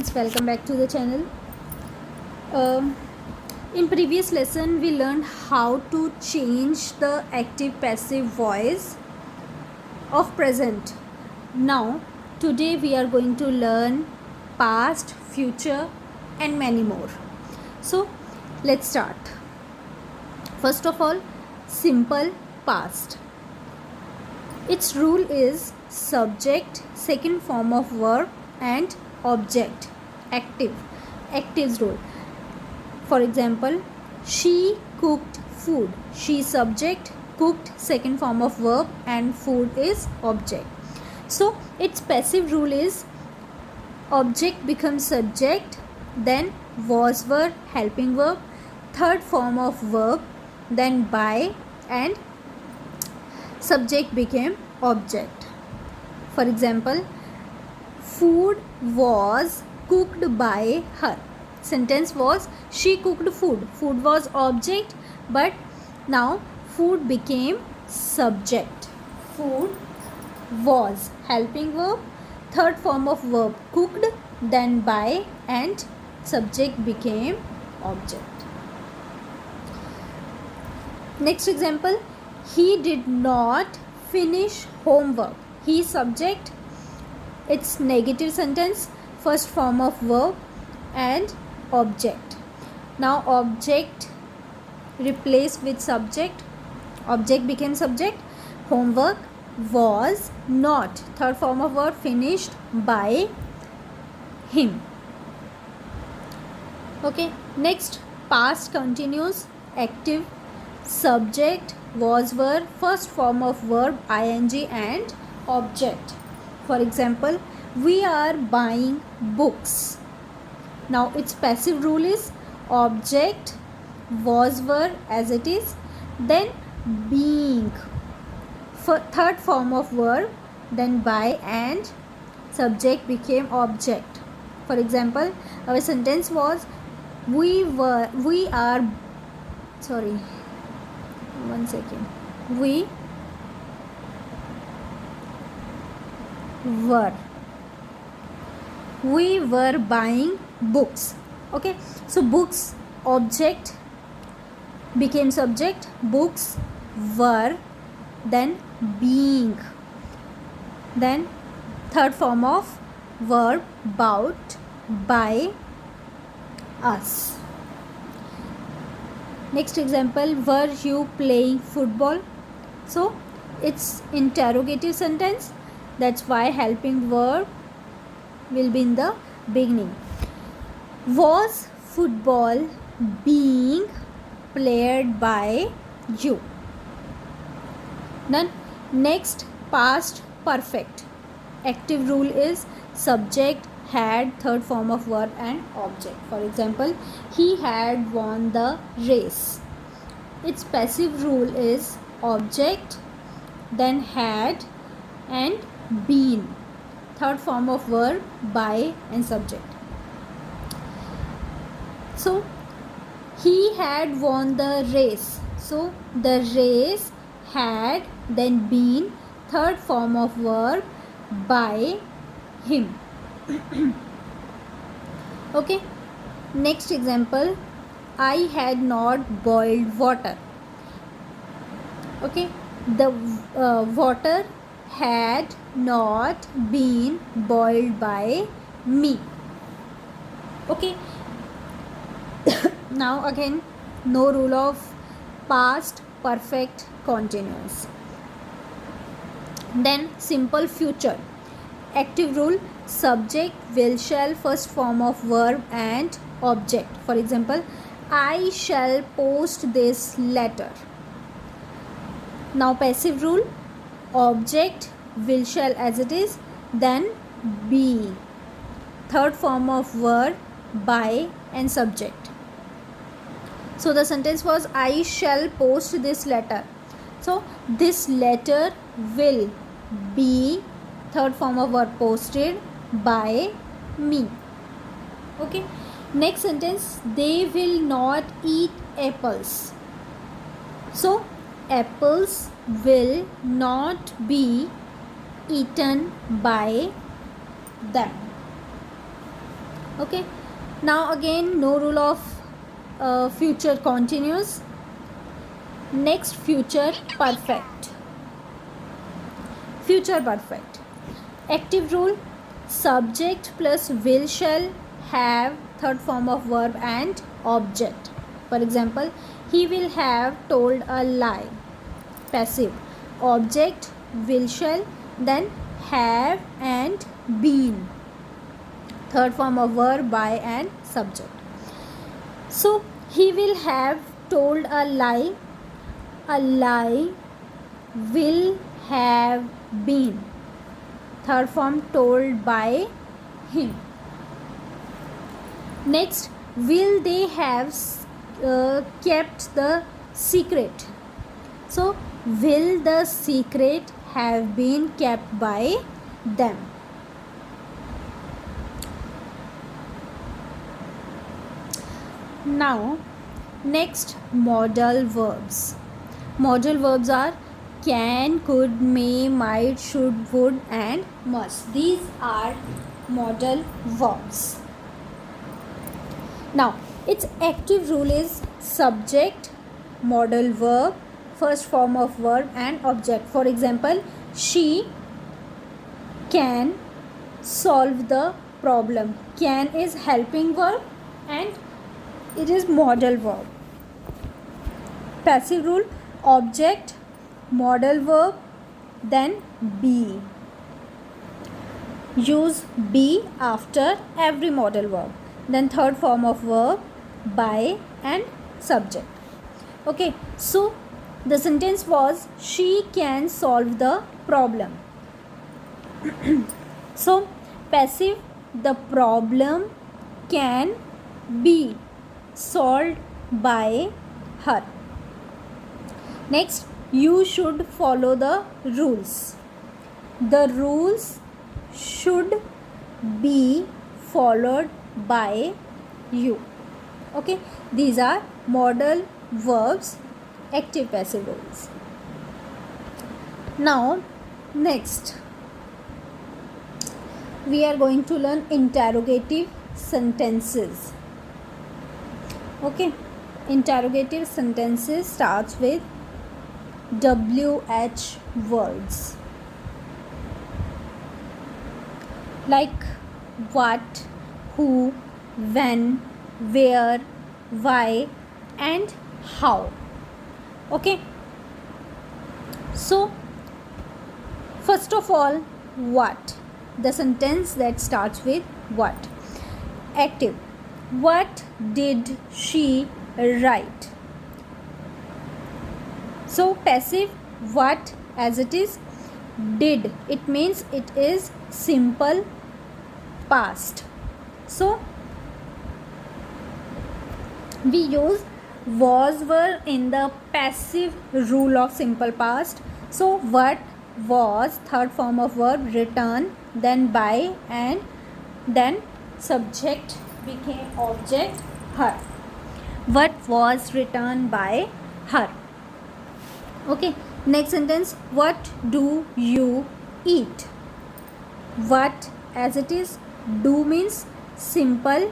friends, welcome back to the channel. Um, in previous lesson we learned how to change the active passive voice of present. Now today we are going to learn past, future and many more. So let's start. First of all, simple past. Its rule is subject, second form of verb and object. Active's rule. For example, she cooked food. She subject, cooked second form of verb and food is object. So its passive rule is object becomes subject, then was verb, helping verb, third form of verb, then by and subject became object. For example, food was cooked by her. Sentence was she cooked food. Food was object, but now food became subject. Food was helping verb, third form of verb cooked, then by and subject became object. Next example, he did not finish homework. He subject, it's negative sentence, first form of verb and object. Now object replaced with subject, object became subject. Homework was not, third form of verb, finished by him. Okay, next, past continuous, active, subject, was verb, first form of verb ing and object. For example, we are buying books. Now its passive rule is object, was verb as it is, then being, third form of verb, then by and subject became object. For example, our sentence was we were buying books. Okay, so books object became subject, books were, then being, then third form of verb bought by us. Next example, were you playing football? So it's interrogative sentence, that's why helping verb will be in the beginning. Was football being played by you? Then next, past perfect. Active rule is subject, had, third form of verb and object. For example, he had won the race. Its passive rule is object, then had and been, third form of verb by and subject. So he had won the race. So the race had, then been, third form of verb by him. Okay, next example, I had not boiled water. Okay, the water had not been boiled by me. Okay, now again, no rule of past perfect continuous. Then simple future. Active rule, subject, will, shall, first form of verb and object. For example, I shall post this letter. Now passive rule, object, will, shall as it is, then be, third form of verb by and subject. So the sentence was I shall post this letter. So this letter will be, third form of verb, posted by me. Okay, next sentence, they will not eat apples. So apples will not be eaten by them. Okay, now again no rule of future continuous. Next, future perfect. Future perfect. Active rule: subject plus will shall have third form of verb and object. For example, he will have told a lie. Passive. Object will shall, then have and been. Third form of verb by and subject. So he will have told a lie. A lie will have been. Third form told by him. Next, will they have kept the secret? So will the secret have been kept by them? Now, next, modal verbs. Modal verbs are can, could, may, might, should, would and must. These are modal verbs. Now, its active rule is subject, modal verb, first form of verb and object. For example, she can solve the problem. Can is helping verb and it is modal verb. Passive rule: object, modal verb, then be. Use be after every modal verb. Then third form of verb by and subject. Okay, so the sentence was she can solve the problem. So passive: the problem can be solved by her. Next, you should follow the rules. The rules should be followed by you. Okay, these are modal verbs, active passive rules. Now, next, we are going to learn interrogative sentences. Okay, interrogative sentences starts with WH words like what, who, when, where, why and how. Okay, so first of all, what? The sentence that starts with what. Active: what did she write? So passive: what as it is did. It means it is simple past. So we use was, were in the passive rule of simple past. So what was, third form of verb, return, then by and then subject became object, her. What was returned by her. Okay, next sentence: what do you eat? What as it is do means simple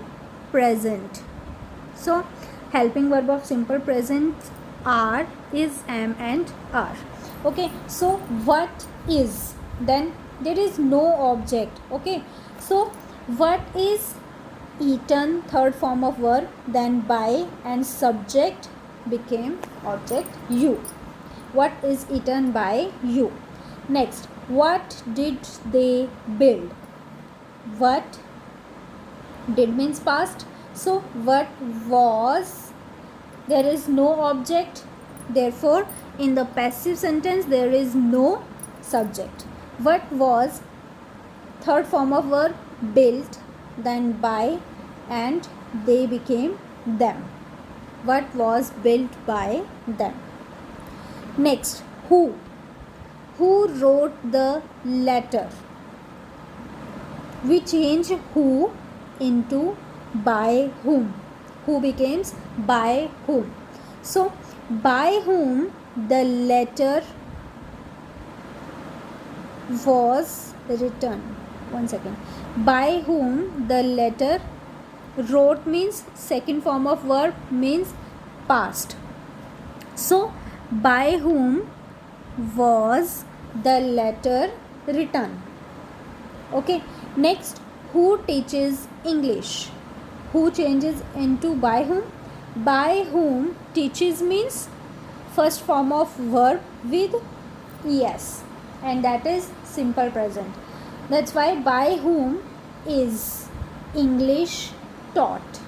present. So helping verb of simple present are, is, am and are. Okay, so what is, then there is no object. Okay, so what is eaten, third form of verb, then by and subject became object, you. What is eaten by you. Next, what did they build? What did means past. So what was, there is no object, therefore in the passive sentence there is no subject. What was, third form of verb, built, then by and they became them. What was built by them. Next, who wrote the letter. We change who into by whom. Who becomes by whom. So by whom the letter was written. One second. By whom the letter wrote means second form of verb, means past. So by whom was the letter written? Okay, next, who teaches English? Who changes into by whom? By whom teaches means first form of verb with es, and that is simple present. That's why by whom is English taught.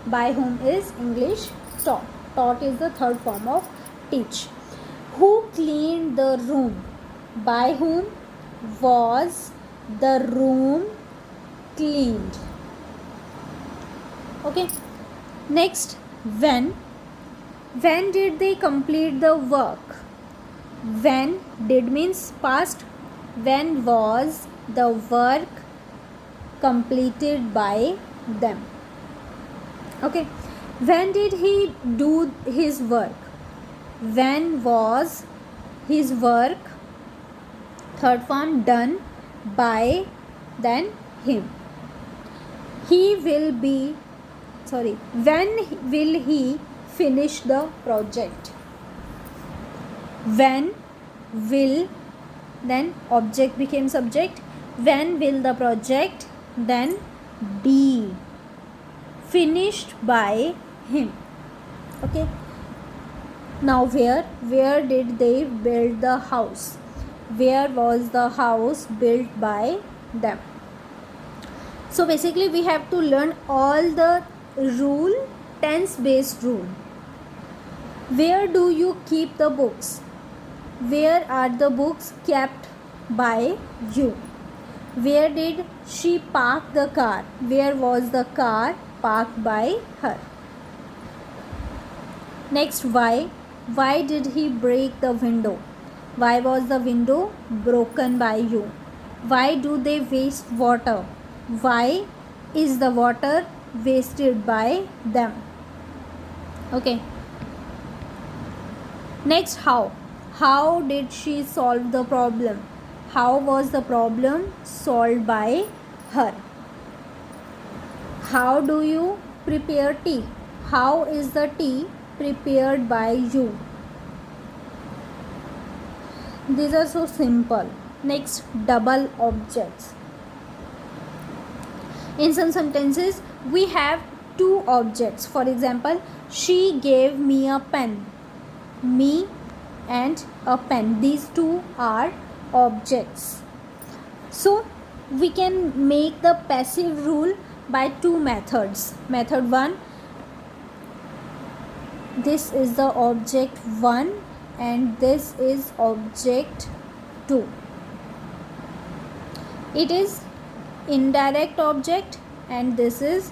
By whom is English taught. Taught is the third form of teach. Who cleaned the room? By whom was the room cleaned? Okay. Next, when. When did they complete the work? When did means past. When was the work completed by them? Okay. When did he do his work? When was his work, third form, done by then him? When will he finish the project? When will, then object became subject. When will the project then be finished by him? Okay. Now where did they build the house? Where was the house built by them? So basically we have to learn all the tense based rule. Where do you keep the books? Where are the books kept by you? Where did she park the car? Where was the car parked by her? Next, why? Why did he break the window? Why was the window broken by you? Why do they waste water? Why is the water wasted by them? Okay. Next, how? How did she solve the problem? How was the problem solved by her? How do you prepare tea? How is the tea prepared by you? These are so simple. Next, double objects. In some sentences, we have two objects. For example, she gave me a pen. Me and a pen. These two are objects. So, we can make the passive rule by two methods. Method 1, this is the object 1 and this is object 2. It is indirect object and this is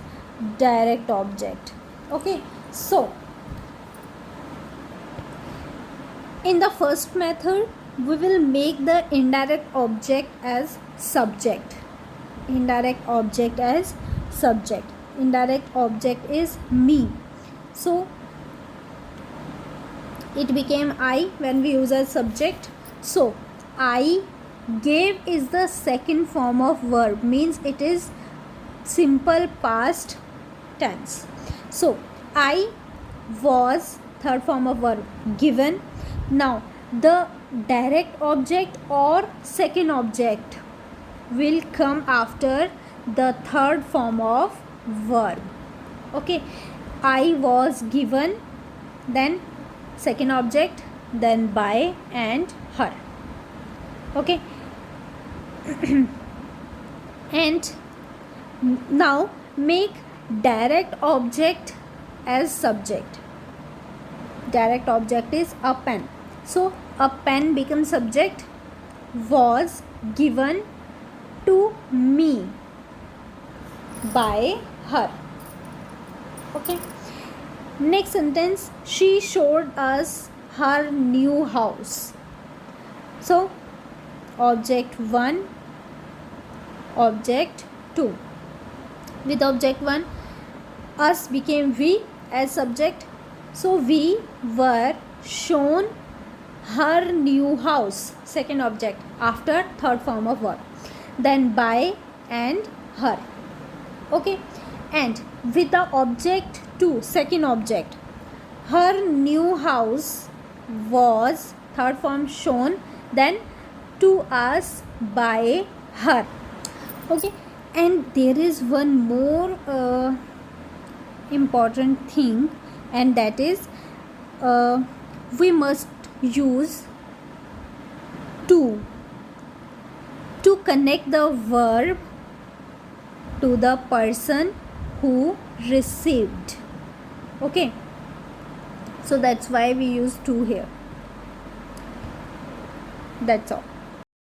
direct object. Okay, so in the first method we will make the indirect object as subject. Indirect object as subject. Indirect object is me. So it became I when we use as subject. So I gave is the second form of verb, means it is simple past tense. So I was third form of verb, given. Now the direct object or second object will come after the third form of verb. Okay, I was given, then second object, then by and her. Okay. And now make direct object as subject. Direct object is a pen. So a pen becomes subject, was given to me by her. Okay. Next sentence, she showed us her new house. So object 1, object 2. With object 1, us became we as subject. So we were shown her new house, second object, after third form of verb. Then by and her. Okay. and with the object to, second object, her new house was, third form shown, then to us by her. Okay, and there is one more important thing, and that is we must use to connect the verb to the person who received. Okay, so that's why we use to here. That's all.